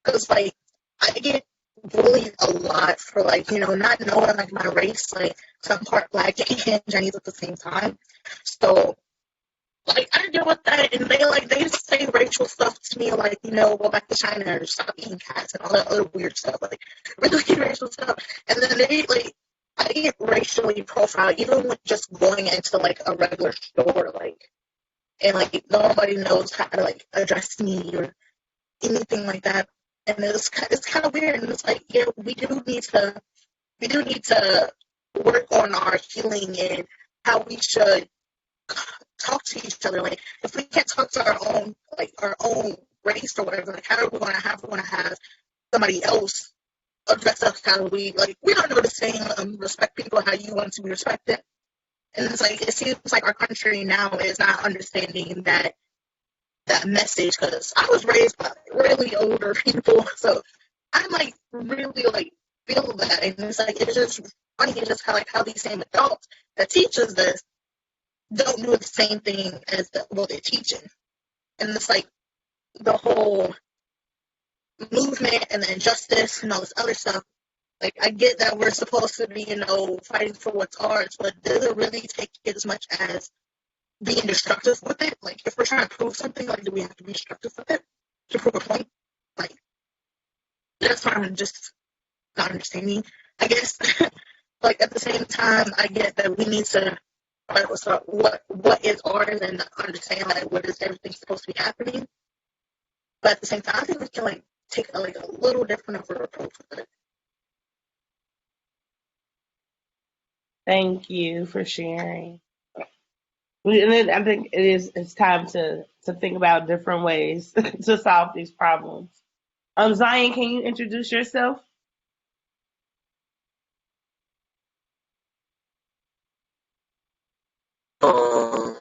because like I get bullied a lot for like not knowing like my race, like so I'm part black and Chinese at the same time. So like I deal with that, and they say racial stuff to me, like go back to China or stop eating cats and all that other weird stuff, like really racial stuff. And then they like I get racially profiled even with just going into like a regular store, like and like nobody knows how to like address me or anything like that. And it's kind of weird, and it's like we do need to work on our healing and how we should talk to each other. Like if we can't talk to our own race or whatever, like how are we gonna have somebody else address us? How we don't know the same respect people how you want to be respected. And it's like it seems like our country now is not understanding that message, because I was raised by really older people, so I like really like feel that, and it's just funny, it's just how these same adults that teach us this don't do the same thing as what they're teaching, and it's like the whole movement and the injustice and all this other stuff. Like I get that we're supposed to be fighting for what's ours, but does it really take it as much as being destructive with it? Like if we're trying to prove something, like do we have to be destructive with it to prove a point? Like that's why I'm just not understanding, I guess. Like at the same time, I get that we need to what is ours and understand like what is everything supposed to be happening. But at the same time, I think we can like take a little different of an approach with it. Thank you for sharing. And then I think it's time to think about different ways to solve these problems. Zion, can you introduce yourself? Um,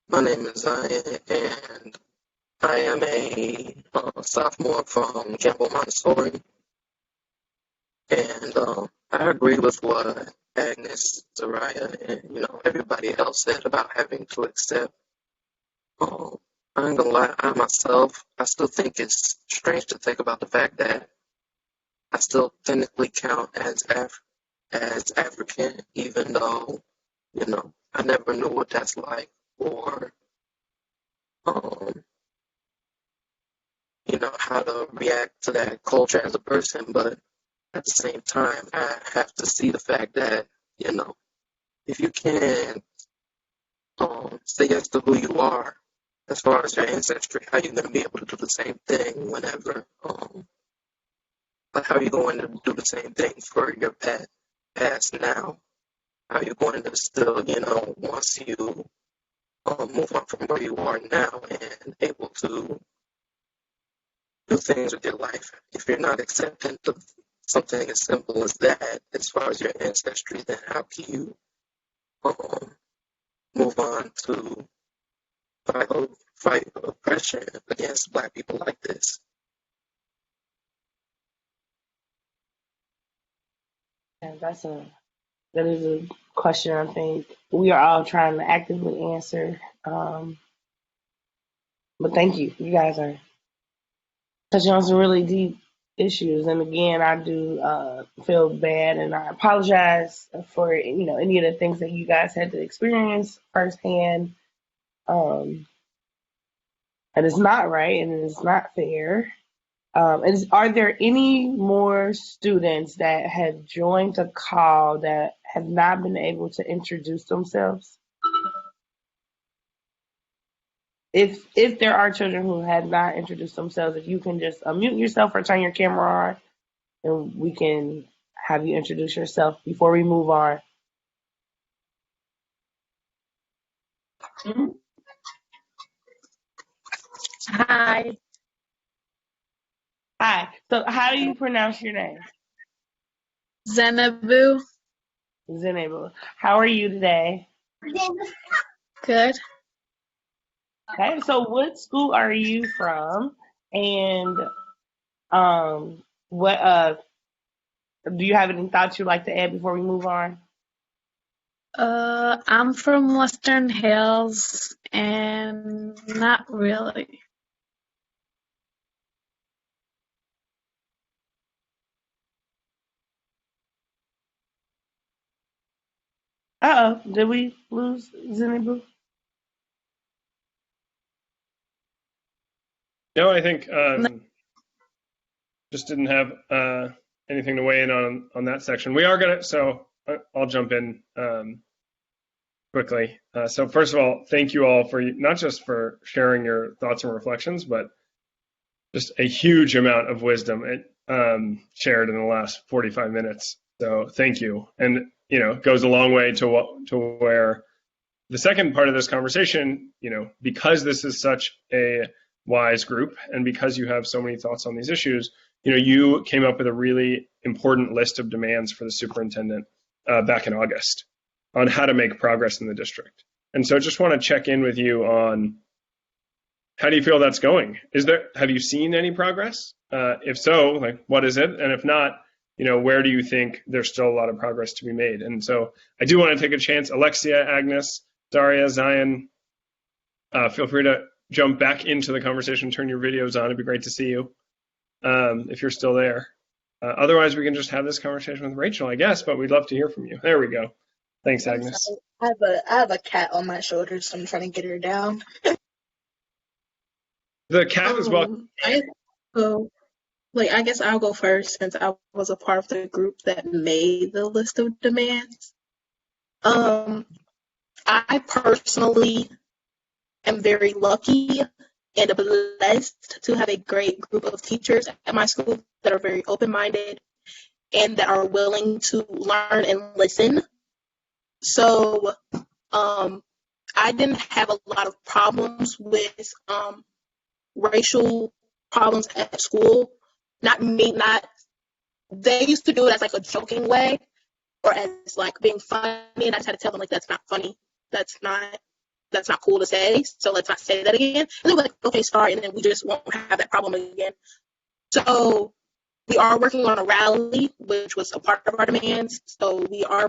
my name is Zion, and I am a sophomore from Campbell Montessori. And I agree with what Agnes, Zariah, and everybody else said about having to accept. Um, I ain't gonna lie, I still think it's strange to think about the fact that I still technically count as African, even though I never knew what that's like, or um, how to react to that culture as a person. But at the same time, I have to see the fact that if you can't say yes to who you are as far as your ancestry, how you going to be able to do the same thing whenever like how you going to do the same thing for your past now? How you going to still, once you move on from where you are now and able to do things with your life, if you're not accepting of something as simple as that, as far as your ancestry, then how can you um, move on to fight oppression against Black people like this? Yeah, that is a question I think we are all trying to actively answer. But thank you. You guys are touching on some really deep issues. And again, I do feel bad, and I apologize for any of the things that you guys had to experience firsthand. And it's not right, and it's not fair. Are there any more students that have joined the call that have not been able to introduce themselves? If there are children who have not introduced themselves, if you can just unmute yourself or turn your camera on, and we can have you introduce yourself before we move on. Hi, Hi. So how do you pronounce your name? Zenabu. Zenabu. How are you today? Good. Okay, so what school are you from? And what do you have any thoughts you'd like to add before we move on? I'm from Western Hills, and not really. Did we lose Zenabu? No, I think just didn't have anything to weigh in on that section. We are gonna, so I'll jump in quickly. So first of all, thank you all for not just for sharing your thoughts and reflections, but just a huge amount of wisdom shared in the last 45 minutes. So thank you, and it goes a long way to where the second part of this conversation, because this is such a wise group, and because you have so many thoughts on these issues, you came up with a really important list of demands for the superintendent back in August on how to make progress in the district. And so I just want to check in with you on how do you feel that's going? Have you seen any progress? If so, what is it? And if not, where do you think there's still a lot of progress to be made? And so I do want to take a chance. Alexia, Agnes, Daria, Zion, feel free to jump back into the conversation, turn your videos on. It'd be great to see you if you're still there. Otherwise, we can just have this conversation with Rachel, I guess, but we'd love to hear from you. There we go. Thanks, Agnes. I have a cat on my shoulders, so I'm trying to get her down. The cat as well. I guess I'll go first since I was a part of the group that made the list of demands. I personally am very lucky and blessed to have a great group of teachers at my school that are very open-minded and that are willing to learn and listen. So I didn't have a lot of problems with racial problems at school. They used to do it as a joking way or as being funny, and I just had to tell them that's not funny. That's not cool to say, so let's not say that again. And they were like, okay, sorry, and then we just won't have that problem again. So we are working on a rally, which was a part of our demands. So we are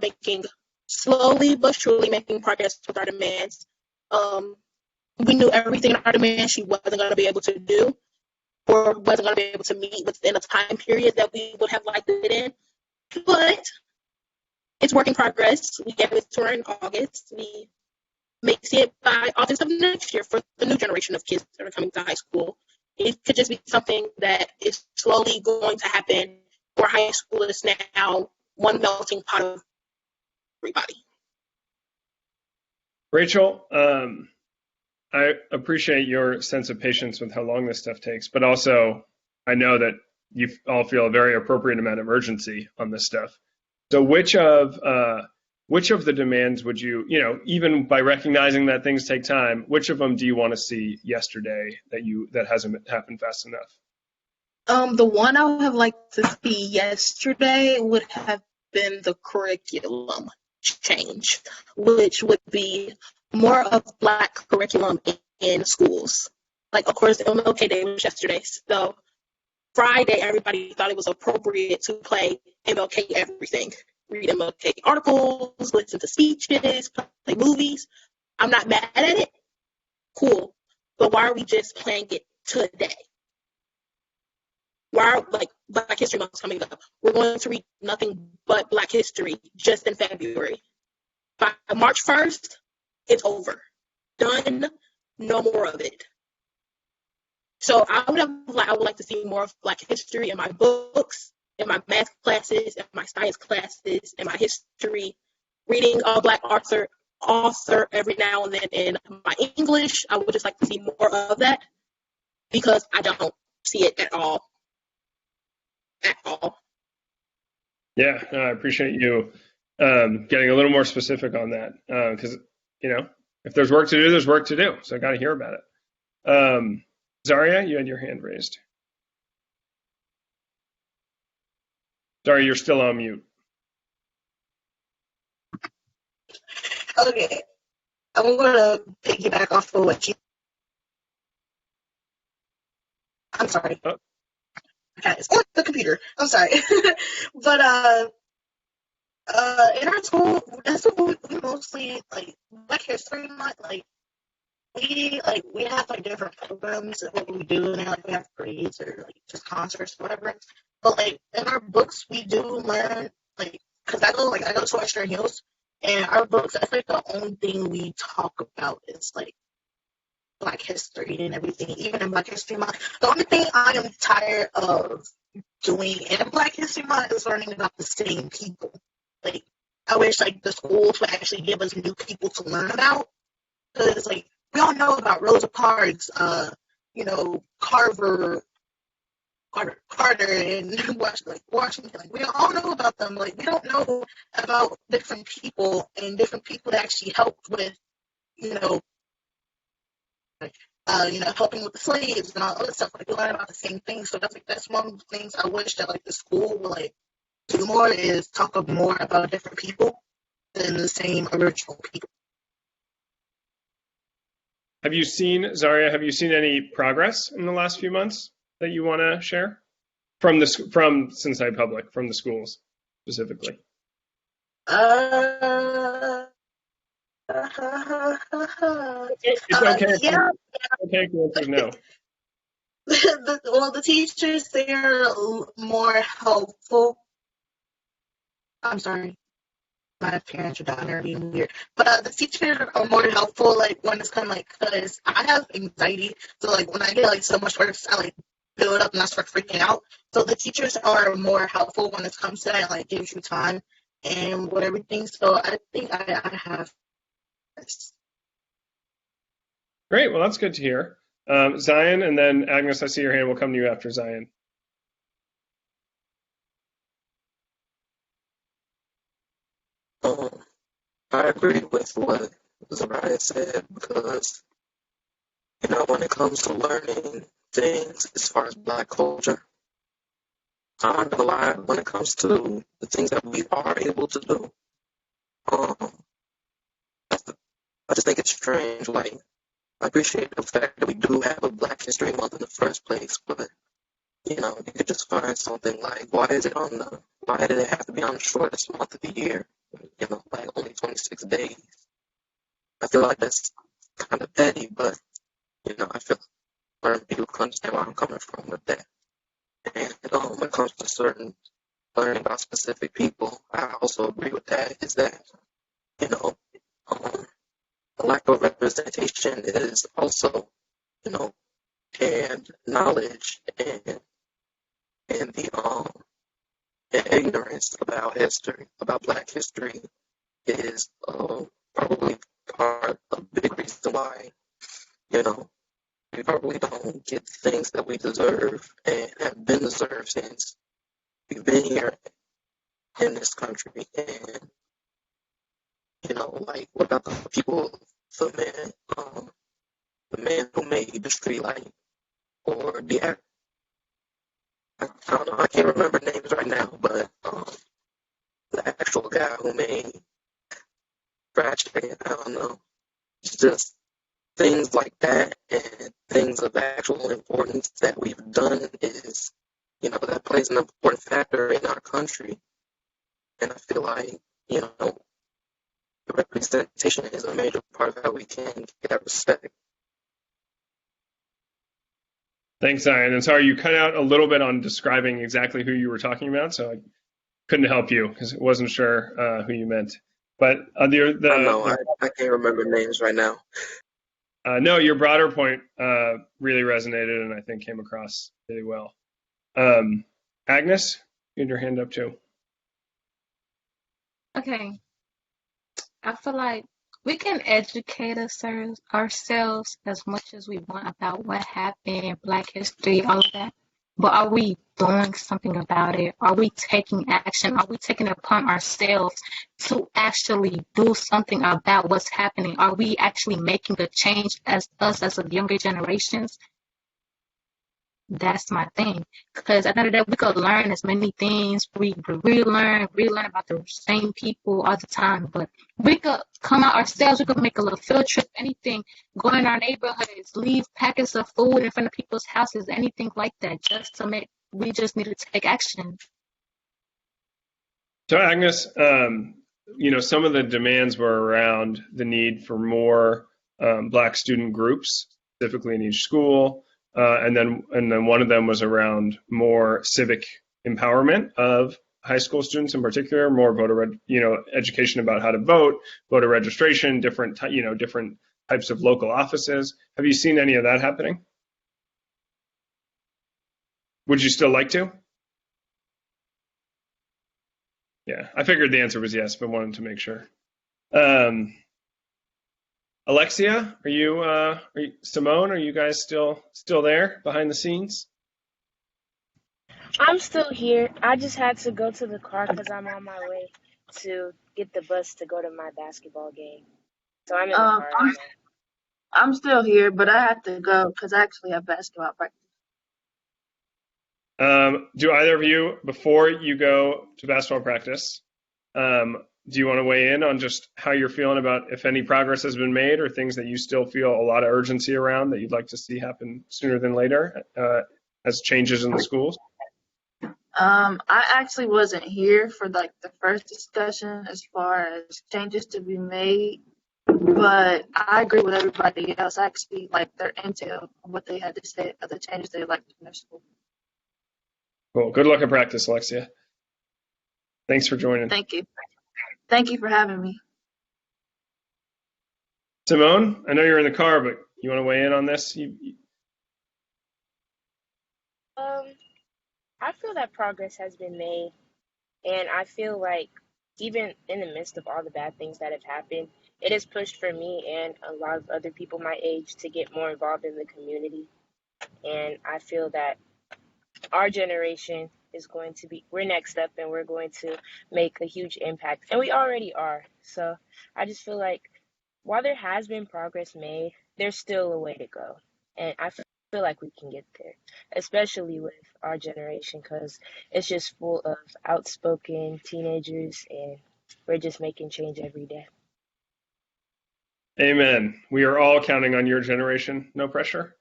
slowly but surely making progress with our demands. We knew everything in our demands she wasn't going to be able to do or wasn't going to be able to meet within a time period that we would have liked it in. But it's work in progress. We gave it to her in August. We may see it by August of next year for the new generation of kids that are coming to high school. It could just be something that is slowly going to happen where high school is now one melting pot of everybody. Rachel, I appreciate your sense of patience with how long this stuff takes, but also I know that you all feel a very appropriate amount of urgency on this stuff. So which of the demands would you, even by recognizing that things take time, which of them do you want to see yesterday that hasn't happened fast enough? The one I would have liked to see yesterday would have been the curriculum change, which would be more of Black curriculum in schools. Of course, MLK Day was yesterday, so Friday everybody thought it was appropriate to play MLK everything. Read MLK articles, listen to speeches, play movies. I'm not mad at it. Cool. But why are we just playing it today? Why are Black History Month coming up? We're going to read nothing but Black history just in February. By March 1st, it's over. Done. No more of it. So I would like to see more of Black history in my books, in my math classes, in my science classes, in my history. Reading a Black author every now and then in my English. I would just like to see more of that because I don't see it at all. At all. Yeah, no, I appreciate you getting a little more specific on that because, if there's work to do, there's work to do. So I got to hear about it. Zaria, you had your hand raised. Zaria, you're still on mute. Okay, I'm gonna piggyback off of what you. I'm sorry. Oh. Okay, it's on the computer. I'm sorry, but in our school, that's what we mostly like Black History Month. We have like different programs of what we do, and like we have grades or like just concerts or whatever. But like in our books, we do learn because I go to Western Hills, and our books, I think the only thing we talk about is like Black history and everything, even in Black History Month. The only thing I am tired of doing in Black History Month is learning about the same people. Like, I wish like the schools would actually give us new people to learn about, because like we all know about Rosa Parks, Carter, and Washington. Like, we all know about them. Like, we don't know about different people and different people that actually helped with, you know, helping with the slaves and all other stuff. Like, we learn about the same things. So that's one of the things I wish that like the school would like do more, is talk more about different people than the same original people. Zaria, have you seen any progress in the last few months that you want to share from Cincinnati Public, from the schools specifically? It's okay. Yeah. Okay, the answer is no. The teachers, they're more helpful. I'm sorry. My parents are down there being weird. But the teachers are more helpful, like, when it's kind of like, because I have anxiety. So, like, when I get, like, so much work, I, like, build up and I start freaking out. So the teachers are more helpful when it comes to that, like, gives you time and what everything. So I think I have this. Great. Well, that's good to hear. Zion, and then Agnes, I see your hand. We'll come to you after Zion. I agree with what Zariah said, because, when it comes to learning things as far as Black culture, I'm not gonna lie, when it comes to the things that we are able to do, um, I just think it's strange. Like, I appreciate the fact that we do have a Black History Month in the first place, but you could just find something like, why did it have to be on the shortest month of the year? Like only 26 days. I feel like that's kind of petty, but I feel like people can understand where I'm coming from with that. And when it comes to learning about specific people, I also agree with that. Is that lack of representation is also and knowledge and the and ignorance about history, about Black history, is probably part of a big reason why we probably don't get the things that we deserve and have been deserved since we've been here in this country. And like, what about the people, the man who made the street light, or I don't know, I can't remember names right now, but the actual guy who made Ratchet, I don't know. It's just things like that, and things of actual importance that we've done is, that plays an important factor in our country. And I feel like, the representation is a major part of how we can get that respect. Thanks, Zion. And sorry, you cut out a little bit on describing exactly who you were talking about, so I couldn't help you because I wasn't sure who you meant. But I can't remember names right now. No, your broader point really resonated and I think came across really well. Agnes, you had your hand up too. Okay. I feel like we can educate ourselves as much as we want about what happened, Black history, all of that. but are we doing something about it? Are we taking action? Are we taking it upon ourselves to actually do something about what's happening? Are we actually making a change as us as a younger generations? That's my thing. Because at the end of the day, we could learn as many things. We relearn about the same people all the time. But we could come out ourselves. We could make a little field trip, anything. Go in our neighborhoods, leave packets of food in front of people's houses, anything like that. Just to make, we just need to take action. So Agnes, some of the demands were around the need for more Black student groups, specifically in each school, and then one of them was around more civic empowerment of high school students in particular, more voter, education about how to vote, voter registration, different types of local offices. Have you seen any of that happening? Would you still like to? Yeah, I figured the answer was yes, but wanted to make sure. Alexia, Simone, are you guys still there behind the scenes? I'm still here. I just had to go to the car because I'm on my way to get the bus to go to my basketball game. So I'm in the car right now. I'm still here, but I have to go because I actually have basketball practice. Do either of you, before you go to basketball practice, do you want to weigh in on just how you're feeling about if any progress has been made or things that you still feel a lot of urgency around that you'd like to see happen sooner than later as changes in the schools? I actually wasn't here for the first discussion as far as changes to be made, but I agree with everybody else. I actually like their intel, what they had to say, of the changes they'd like to in their school. Cool. Good luck at practice, Alexia. Thanks for joining. Thank you. Thank you for having me. Simone, I know you're in the car, but you want to weigh in on this? I feel that progress has been made, and I feel like even in the midst of all the bad things that have happened, it has pushed for me and a lot of other people my age to get more involved in the community. And I feel that our generation is going to be, we're next up and we're going to make a huge impact. And we already are. So I just feel like while there has been progress made, there's still a way to go. And I feel like we can get there, especially with our generation, because it's just full of outspoken teenagers and we're just making change every day. Amen. We are all counting on your generation. No pressure.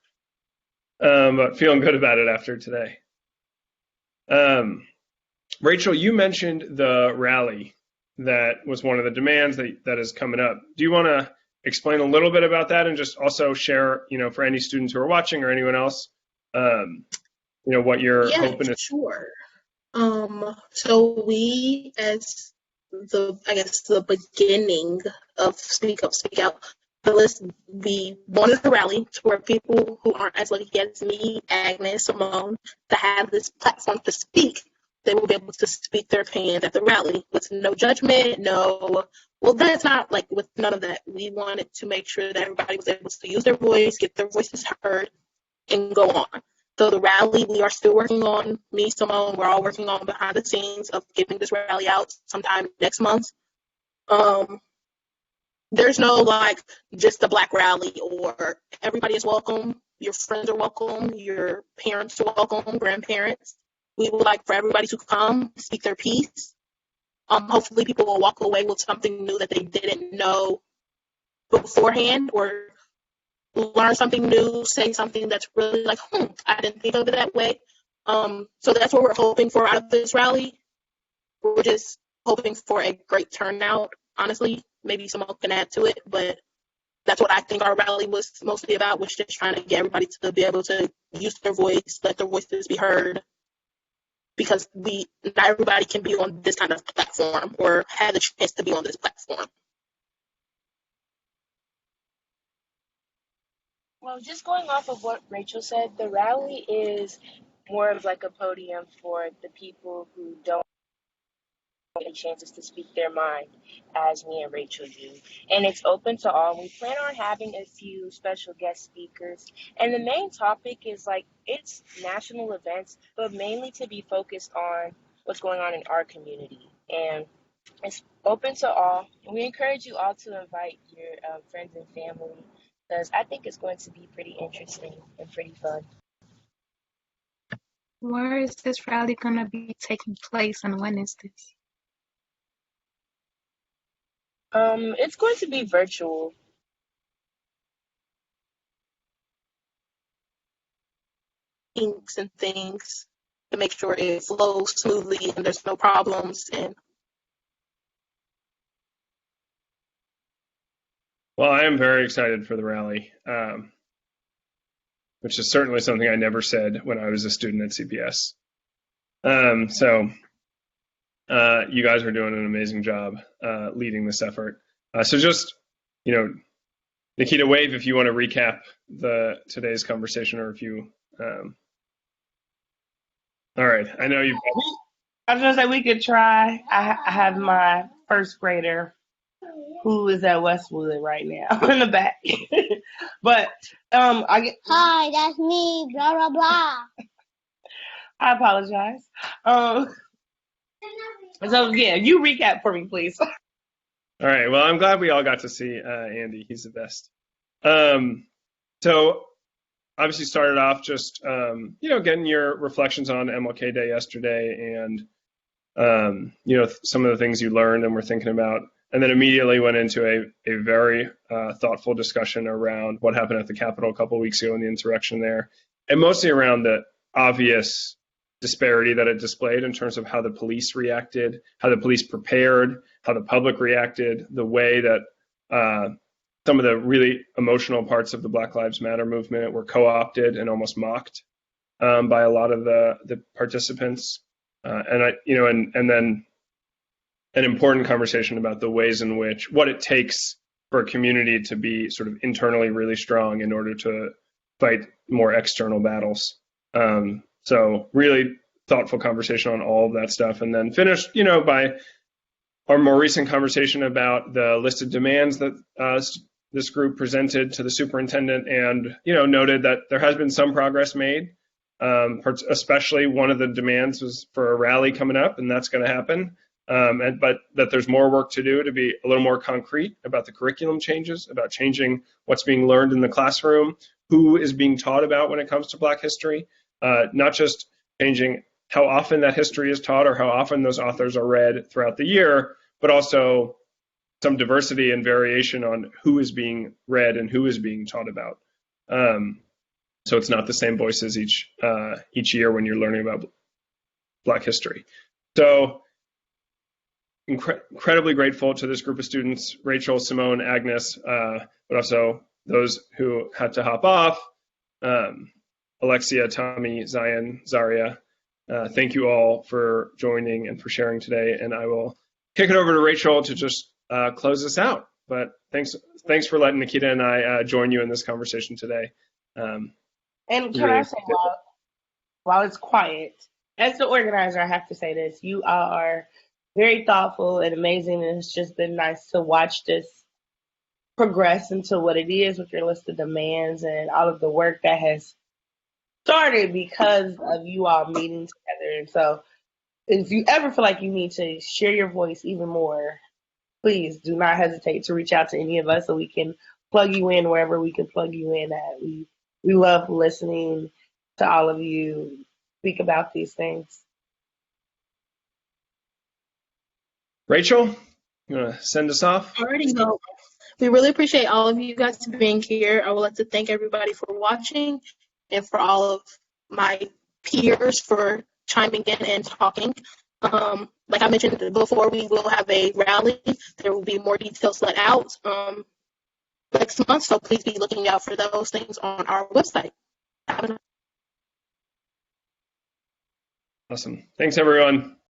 But feeling good about it after today. Rachel, you mentioned the rally that was one of the demands that is coming up. Do you want to explain a little bit about that and just also share, for any students who are watching or anyone else, what you're hoping to? Sure. So we, as the beginning of Speak Up, Speak Out, we wanted a rally to where people who aren't as lucky as me, Agnes, Simone, to have this platform to speak, they will be able to speak their opinions at the rally with no judgment, that's not like with none of that. We wanted to make sure that everybody was able to use their voice, get their voices heard, and go on. So the rally, we are still working on, me, Simone, we're all working on behind the scenes of getting this rally out sometime next month. There's no just a Black rally or everybody is welcome. Your friends are welcome. Your parents are welcome, grandparents. We would like for everybody to come, speak their piece. Hopefully people will walk away with something new that they didn't know beforehand, or learn something new, say something that's really I didn't think of it that way. So that's what we're hoping for out of this rally. We're just hoping for a great turnout, honestly. Maybe someone can add to it, but that's what I think our rally was mostly about, was just trying to get everybody to be able to use their voice, let their voices be heard, because not everybody can be on this kind of platform or have the chance to be on this platform. Well, just going off of what Rachel said, the rally is more of like a podium for the people who don't getting chances to speak their mind as me and Rachel do. And it's open to all. We plan on having a few special guest speakers. And the main topic is it's national events, but mainly to be focused on what's going on in our community. And it's open to all. And we encourage you all to invite your friends and family because I think it's going to be pretty interesting and pretty fun. Where is this rally going to be taking place and when is this? It's going to be virtual. Inks and things to make sure it flows smoothly and there's no problems. And Well, I am very excited for the rally, which is certainly something I never said when I was a student at CPS. You guys are doing an amazing job leading this effort. So just, Nikita, wave if you want to recap today's conversation, or if you. All right, I know you. I was gonna say we could try. I have my first grader who is at Westwood right now in the back, but Hi, that's me. Blah blah blah. I apologize. So yeah, you recap for me, please. All right. Well, I'm glad we all got to see Andy. He's the best. So obviously started off just, getting your reflections on MLK Day yesterday and, some of the things you learned and were thinking about, and then immediately went into a very thoughtful discussion around what happened at the Capitol a couple of weeks ago and the insurrection there, and mostly around the obvious disparity that it displayed in terms of how the police reacted, how the police prepared, how the public reacted, the way that some of the really emotional parts of the Black Lives Matter movement were co-opted and almost mocked by a lot of the participants, and then an important conversation about the ways in which what it takes for a community to be sort of internally really strong in order to fight more external battles. So really thoughtful conversation on all of that stuff, and then finished, by our more recent conversation about the list of demands that this group presented to the superintendent, and noted that there has been some progress made. Especially one of the demands was for a rally coming up, and that's going to happen. But that there's more work to do to be a little more concrete about the curriculum changes, about changing what's being learned in the classroom, who is being taught about when it comes to Black history, not just changing how often that history is taught or how often those authors are read throughout the year, but also some diversity and variation on who is being read and who is being taught about. So it's not the same voices each year when you're learning about Black history. So incredibly grateful to this group of students, Rachel, Simone, Agnes, but also those who had to hop off, Alexia, Tommy, Zion, Zaria. Thank you all for joining and for sharing today. And I will kick it over to Rachel to just close this out. But thanks for letting Nikita and I join you in this conversation today. And can I say, while it's quiet, as the organizer, I have to say this: you are very thoughtful and amazing, and it's just been nice to watch this progress into what it is with your list of demands and all of the work that has started because of you all meeting together. And so if you ever feel like you need to share your voice even more, please do not hesitate to reach out to any of us so we can plug you in wherever we can plug you in at. We love listening to all of you speak about these things. Rachel, you want to send us off? already know. We really appreciate all of you guys being here. I would like to thank everybody for watching and for all of my peers for chiming in and talking. Like I mentioned before, we will have a rally. There will be more details let out next month, so please be looking out for those things on our website. Awesome. Thanks, everyone.